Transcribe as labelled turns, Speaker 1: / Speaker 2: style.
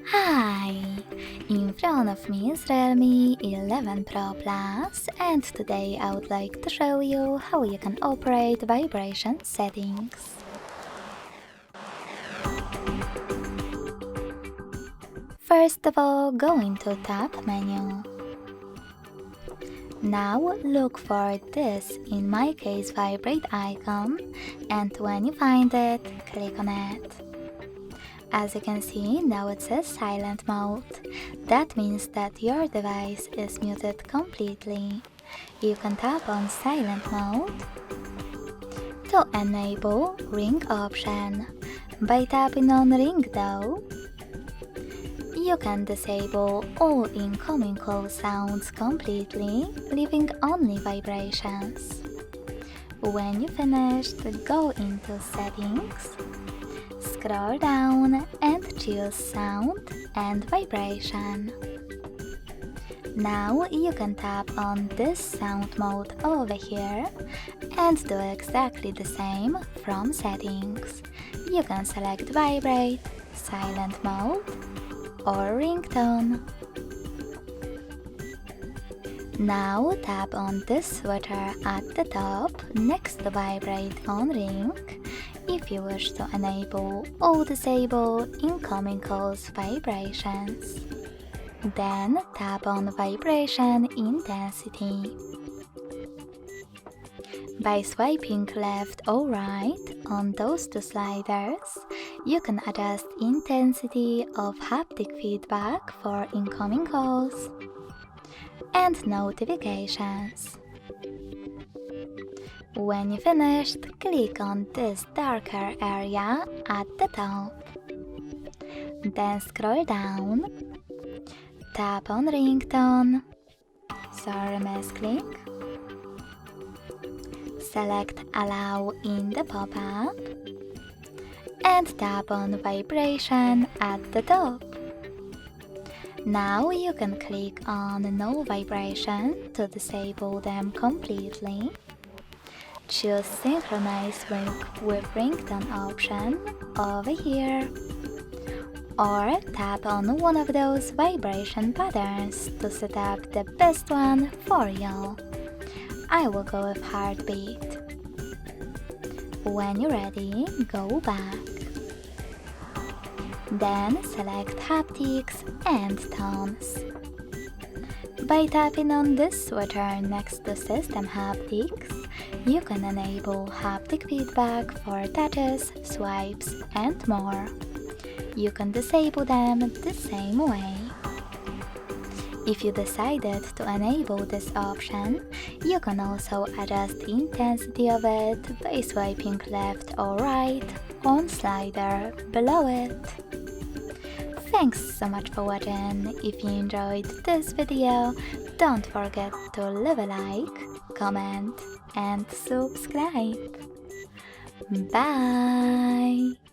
Speaker 1: Hi! In front of me is Realme 11 Pro Plus, and today I would like to show you how you can operate vibration settings. First of all, go into Tab menu. Now look for this, in my case, vibrate icon, and when you find it, click on it. As you can see, now it says silent mode. That means that your device is muted completely. You can tap on silent mode to enable ring option. By tapping on ring though, you can disable all incoming call sounds completely, leaving only vibrations. When you finished, go into settings, scroll down and choose sound and vibration. Now you can tap on this sound mode over here and do exactly the same from settings. You can select vibrate, silent mode or ringtone. Now tap on this switcher at the top next to vibrate on ring if you wish to enable or disable incoming calls vibrations. Then tap on vibration intensity. By swiping left or right on those two sliders, you can adjust intensity of haptic feedback for incoming calls and notifications. When you finished, click on this darker area at the top. Then scroll down, tap on ringtone, misclick, select allow in the pop-up, and tap on vibration at the top. Now you can click on no vibration to disable them completely. Choose synchronize with ringtone option over here, or tap on one of those vibration patterns to set up the best one for you. I will go with heartbeat. When you're ready, go back. Then select haptics and tones. By tapping on this switcher next to system haptics, you can enable haptic feedback for touches, swipes, and more. You can disable them the same way. If you decided to enable this option, you can also adjust the intensity of it by swiping left or right on slider below it. Thanks so much for watching. If you enjoyed this video, don't forget to leave a like, comment and subscribe. Bye!